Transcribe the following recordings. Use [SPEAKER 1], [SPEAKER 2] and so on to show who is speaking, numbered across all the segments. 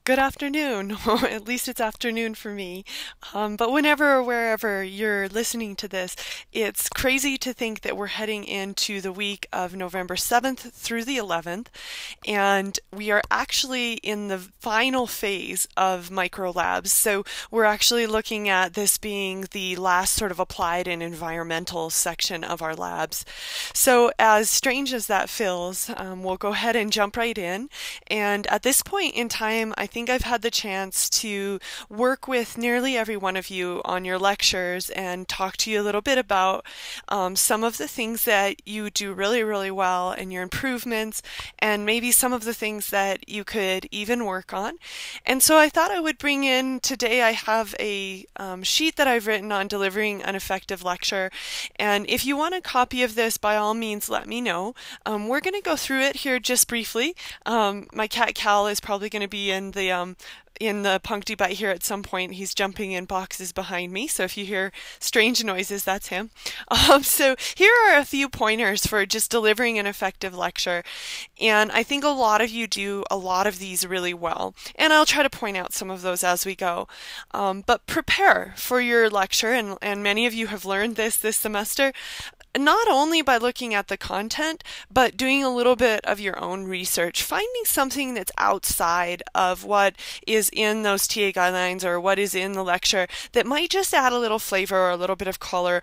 [SPEAKER 1] Good afternoon, or at least it's afternoon for me. But whenever or wherever you're listening to this, it's crazy to think that we're heading into the week of November 7th through the 11th, and we are actually in the final phase of micro labs. So we're actually looking at this being the last sort of applied and environmental section of our labs. So as strange as that feels, we'll go ahead and jump right in. And at this point in time, I think I've had the chance to work with nearly every one of you on your lectures and talk to you a little bit about some of the things that you do really, really well and your improvements, and maybe some of the things that you could even work on. And so I thought I would bring in today, I have a sheet that I've written on delivering an effective lecture. And if you want a copy of this, by all means, let me know. We're going to go through it here just briefly. My cat Cal is probably going to be in the Puncti bite here at some point. He's jumping in boxes behind me, so if you hear strange noises, that's him. So here are a few pointers for just delivering an effective lecture, and I think a lot of you do a lot of these really well, and I'll try to point out some of those as we go. But prepare for your lecture, and many of you have learned this semester, not only by looking at the content, but doing a little bit of your own research, finding something that's outside of what is in those TA guidelines or what is in the lecture that might just add a little flavor or a little bit of color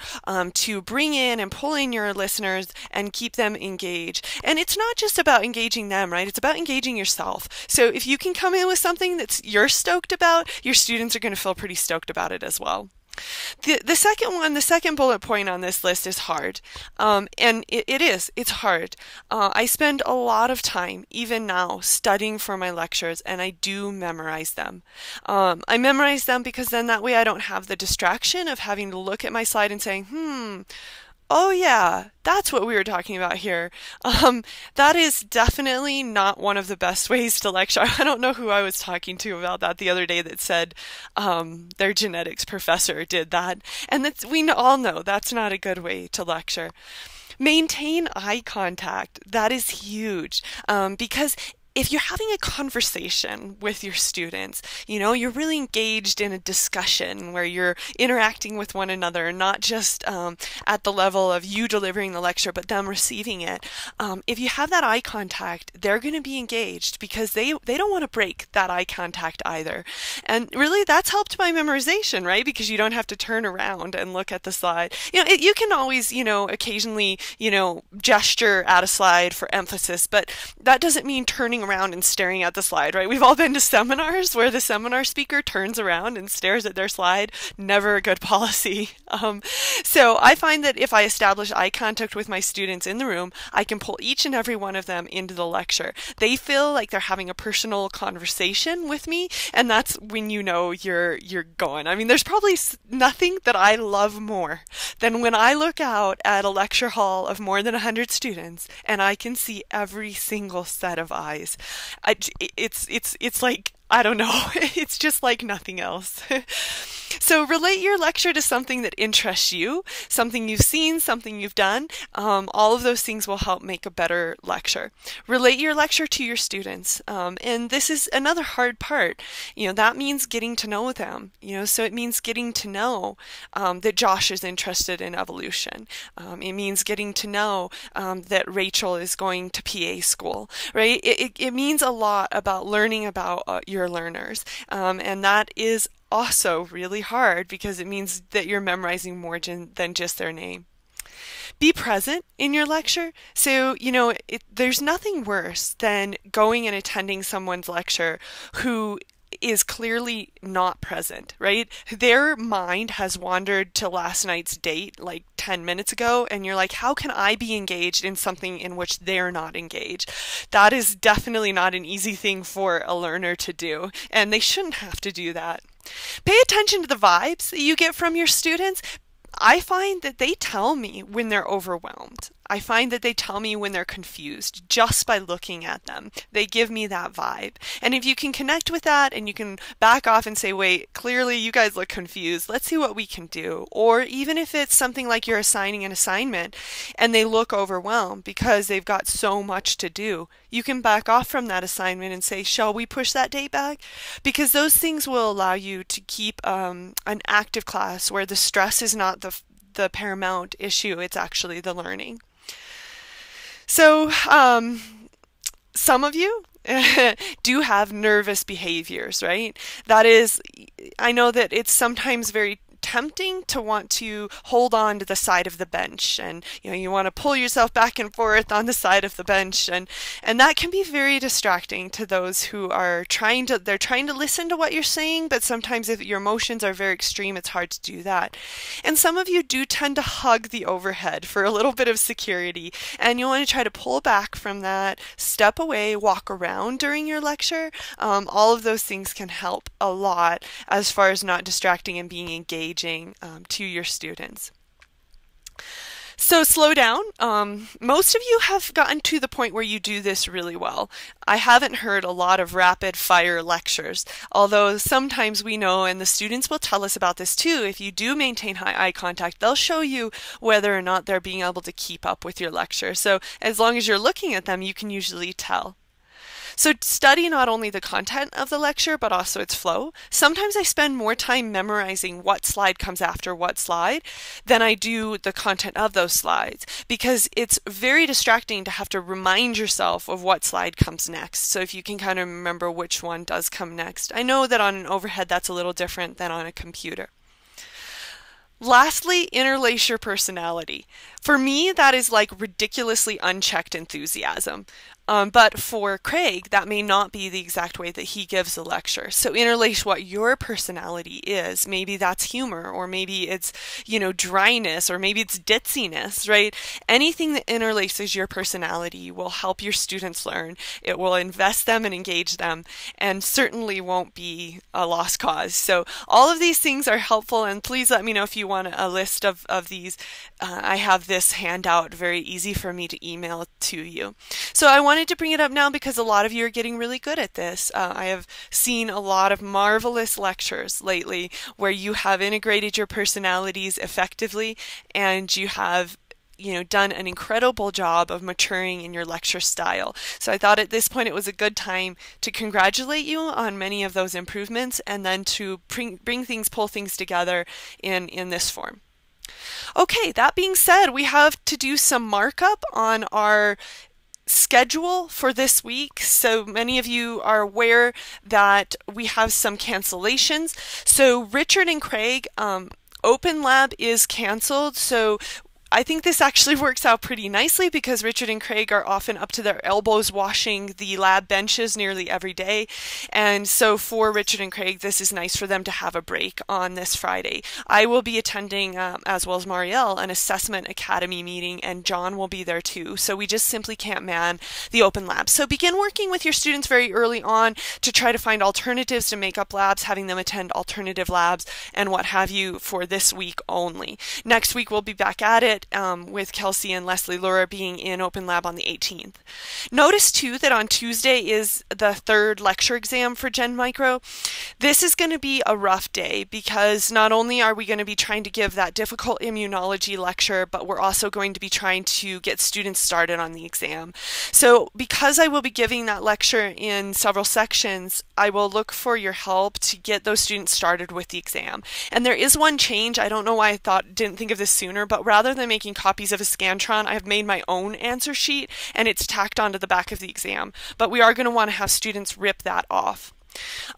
[SPEAKER 1] to bring in and pull in your listeners and keep them engaged. And it's not just about engaging them, right? It's about engaging yourself. So if you can come in with something that you're stoked about, your students are going to feel pretty stoked about it as well. The second one, the second bullet point on this list is hard. And it's hard. I spend a lot of time, even now, studying for my lectures, and I do memorize them. I memorize them because then that way I don't have the distraction of having to look at my slide and saying, oh yeah, that's what we were talking about here. That is definitely not one of the best ways to lecture. I don't know who I was talking to about that the other day that said their genetics professor did that. And we all know that's not a good way to lecture. Maintain eye contact. That is huge because if you're having a conversation with your students, you're really engaged in a discussion where you're interacting with one another, not just at the level of you delivering the lecture, but them receiving it. If you have that eye contact, they're going to be engaged because they don't want to break that eye contact either. And really, that's helped my memorization, right? Because you don't have to turn around and look at the slide. You can always, occasionally, gesture at a slide for emphasis, but that doesn't mean turning around and staring at the slide, right? We've all been to seminars where the seminar speaker turns around and stares at their slide. Never a good policy. So I find that if I establish eye contact with my students in the room, I can pull each and every one of them into the lecture. They feel like they're having a personal conversation with me, and that's when you're going. I mean, there's probably nothing that I love more than when I look out at a lecture hall of more than 100 students and I can see every single set of eyes. It's like, I don't know, it's just like nothing else. So relate your lecture to something that interests you, something you've seen, something you've done. All of those things will help make a better lecture. Relate your lecture to your students. And this is another hard part. That means getting to know them. So it means getting to know that Josh is interested in evolution. It means getting to know that Rachel is going to PA school, right? It means a lot about learning about your learners. And that is also really hard because it means that you're memorizing more than just their name. Be present in your lecture. So, there's nothing worse than going and attending someone's lecture who is clearly not present, right? Their mind has wandered to last night's date like 10 minutes ago, and you're like, how can I be engaged in something in which they're not engaged? That is definitely not an easy thing for a learner to do, and they shouldn't have to do that. Pay attention to the vibes that you get from your students. I find that they tell me when they're overwhelmed. I find that they tell me when they're confused just by looking at them. They give me that vibe. And if you can connect with that and you can back off and say, wait, clearly you guys look confused. Let's see what we can do. Or even if it's something like you're assigning an assignment and they look overwhelmed because they've got so much to do, you can back off from that assignment and say, shall we push that date back? Because those things will allow you to keep an active class where the stress is not the paramount issue, it's actually the learning. So some of you do have nervous behaviors, right? That is, I know that it's sometimes very tempting to want to hold on to the side of the bench, and you want to pull yourself back and forth on the side of the bench, and that can be very distracting to those who are trying to listen to what you're saying, but sometimes if your emotions are very extreme, it's hard to do that. And some of you do tend to hug the overhead for a little bit of security, and you want to try to pull back from that, step away, walk around during your lecture. All of those things can help a lot as far as not distracting and being engaged to your students. So slow down. Most of you have gotten to the point where you do this really well. I haven't heard a lot of rapid fire lectures, although sometimes we know, and the students will tell us about this too, if you do maintain high eye contact, they'll show you whether or not they're being able to keep up with your lecture. So as long as you're looking at them, you can usually tell. So study not only the content of the lecture, but also its flow. Sometimes I spend more time memorizing what slide comes after what slide than I do the content of those slides, because it's very distracting to have to remind yourself of what slide comes next. So if you can kind of remember which one does come next. I know that on an overhead that's a little different than on a computer. Lastly, interlace your personality. For me, that is like ridiculously unchecked enthusiasm. But for Craig, that may not be the exact way that he gives a lecture. So interlace what your personality is. Maybe that's humor, or maybe it's, dryness, or maybe it's ditziness, right? Anything that interlaces your personality will help your students learn. It will invest them and engage them, and certainly won't be a lost cause. So all of these things are helpful, and please let me know if you want a list of these. I have this handout, very easy for me to email to you. So I wanted to bring it up now because a lot of you are getting really good at this. I have seen a lot of marvelous lectures lately where you have integrated your personalities effectively, and you have done an incredible job of maturing in your lecture style. So I thought at this point it was a good time to congratulate you on many of those improvements, and then to pull things together in this form. Okay, that being said, we have to do some markup on our schedule for this week. So many of you are aware that we have some cancellations. So Richard and Craig, Open Lab is canceled. So I think this actually works out pretty nicely because Richard and Craig are often up to their elbows washing the lab benches nearly every day. And so for Richard and Craig, this is nice for them to have a break on this Friday. I will be attending, as well as Marielle, an assessment academy meeting, and John will be there too. So we just simply can't man the open lab. So begin working with your students very early on to try to find alternatives to make-up labs, having them attend alternative labs and what have you for this week only. Next week we'll be back at it. With Kelsey and Leslie Laura being in Open Lab on the 18th. Notice too that on Tuesday is the third lecture exam for Gen Micro. This is going to be a rough day because not only are we going to be trying to give that difficult immunology lecture, but we're also going to be trying to get students started on the exam. So because I will be giving that lecture in several sections, I will look for your help to get those students started with the exam. And there is one change. I don't know why I didn't think of this sooner, but rather than making copies of a Scantron, I have made my own answer sheet, and it's tacked onto the back of the exam. But we are going to want to have students rip that off.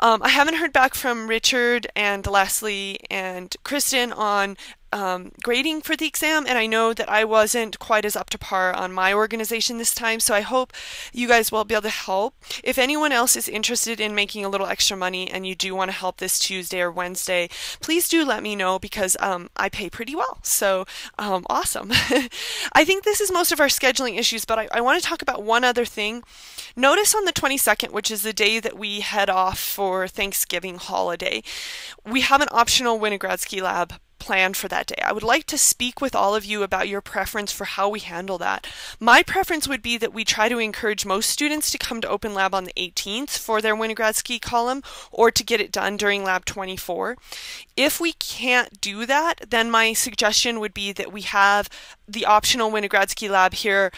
[SPEAKER 1] I haven't heard back from Richard and Leslie and Kristen on grading for the exam, and I know that I wasn't quite as up to par on my organization this time, so I hope you guys will be able to help. If anyone else is interested in making a little extra money and you do want to help this Tuesday or Wednesday, please do let me know because I pay pretty well, so awesome. I think this is most of our scheduling issues, but I want to talk about one other thing. Notice on the 22nd, which is the day that we head off for Thanksgiving holiday, we have an optional Winogradsky lab plan for that day. I would like to speak with all of you about your preference for how we handle that. My preference would be that we try to encourage most students to come to Open Lab on the 18th for their Winogradsky column, or to get it done during Lab 24. If we can't do that, then my suggestion would be that we have the optional Winogradsky lab here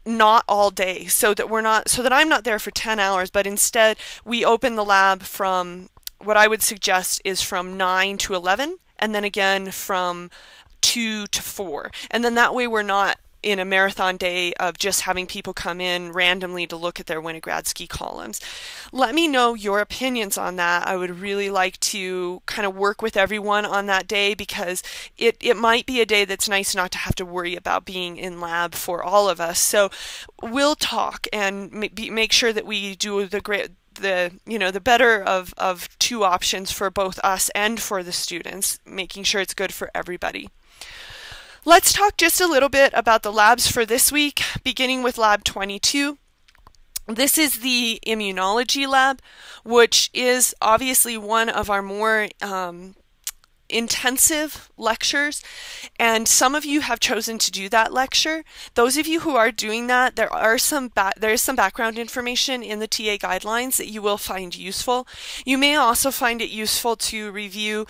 [SPEAKER 1] not all day, so that I'm not there for 10 hours, but instead we open the lab from, what I would suggest is from 9 to 11, and then again from 2 to 4. And then that way we're not in a marathon day of just having people come in randomly to look at their Winogradsky columns. Let me know your opinions on that. I would really like to kind of work with everyone on that day, because it might be a day that's nice not to have to worry about being in lab for all of us. So we'll talk and make sure that we do the better of two options for both us and for the students, making sure it's good for everybody. Let's talk just a little bit about the labs for this week, beginning with Lab 22. This is the immunology lab, which is obviously one of our more intensive lectures, and some of you have chosen to do that lecture. Those of you who are doing that, there is some background information in the TA guidelines that you will find useful. You may also find it useful to review,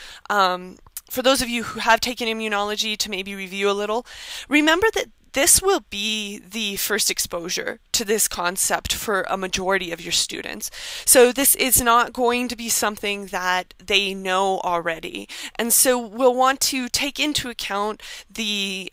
[SPEAKER 1] for those of you who have taken immunology, to maybe review a little. Remember that this will be the first exposure to this concept for a majority of your students. So this is not going to be something that they know already. And so we'll want to take into account the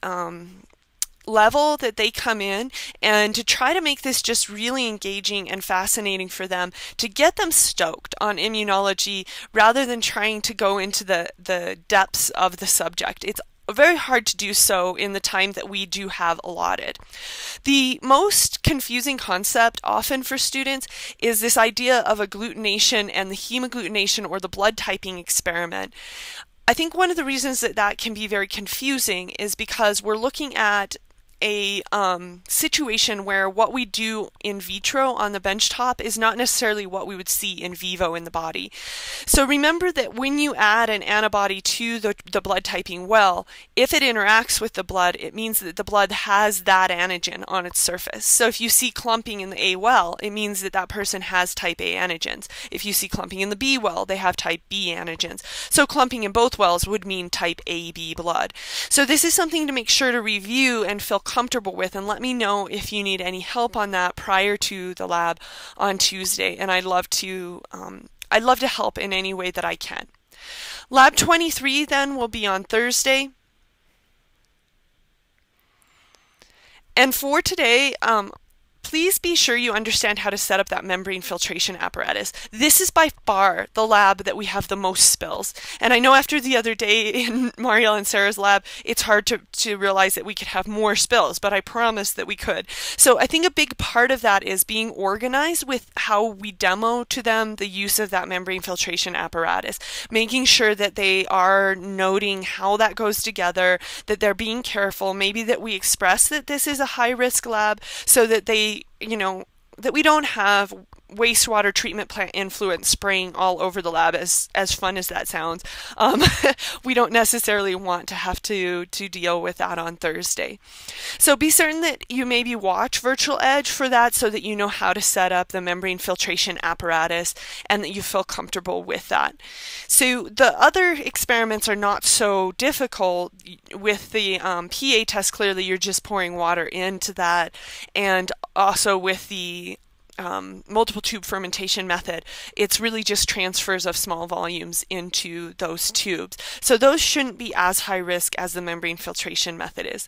[SPEAKER 1] level that they come in, and to try to make this just really engaging and fascinating for them, to get them stoked on immunology rather than trying to go into the depths of the subject. It's very hard to do so in the time that we do have allotted. The most confusing concept often for students is this idea of agglutination and the hemagglutination, or the blood typing experiment. I think one of the reasons that that can be very confusing is because we're looking at a situation where what we do in vitro on the benchtop is not necessarily what we would see in vivo in the body. So remember that when you add an antibody to the blood typing well, if it interacts with the blood, it means that the blood has that antigen on its surface. So if you see clumping in the A well, it means that that person has type A antigens. If you see clumping in the B well, they have type B antigens. So clumping in both wells would mean type AB blood. So this is something to make sure to review and feel comfortable with, and let me know if you need any help on that prior to the lab on Tuesday, and I'd love to help in any way that I can. Lab 23 then will be on Thursday. And for today, please be sure you understand how to set up that membrane filtration apparatus. This is by far the lab that we have the most spills. And I know after the other day in Marielle and Sarah's lab, it's hard to realize that we could have more spills, but I promised that we could. So I think a big part of that is being organized with how we demo to them the use of that membrane filtration apparatus, making sure that they are noting how that goes together, that they're being careful, maybe that we express that this is a high-risk lab so that that we don't have wastewater treatment plant influence spraying all over the lab, as fun as that sounds. We don't necessarily want to have to deal with that on Thursday. So be certain that you maybe watch Virtual Edge for that, so that you know how to set up the membrane filtration apparatus and that you feel comfortable with that. So the other experiments are not so difficult. With the PA test, clearly you're just pouring water into that, and also with the multiple tube fermentation method, it's really just transfers of small volumes into those tubes. So those shouldn't be as high risk as the membrane filtration method is.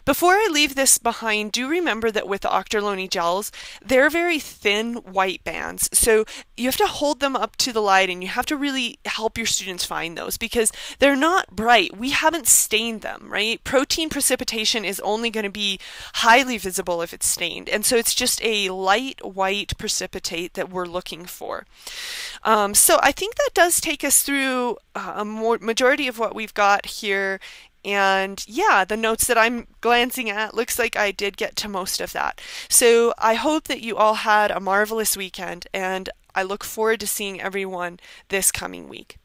[SPEAKER 1] Before I leave this behind, do remember that with the Octoloni gels, they're very thin white bands. So you have to hold them up to the light, and you have to really help your students find those, because they're not bright. We haven't stained them, right? Protein precipitation is only going to be highly visible if it's stained. And so it's just a light white precipitate that we're looking for. So I think that does take us through a majority of what we've got here. And yeah, the notes that I'm glancing at, looks like I did get to most of that. So I hope that you all had a marvelous weekend, and I look forward to seeing everyone this coming week.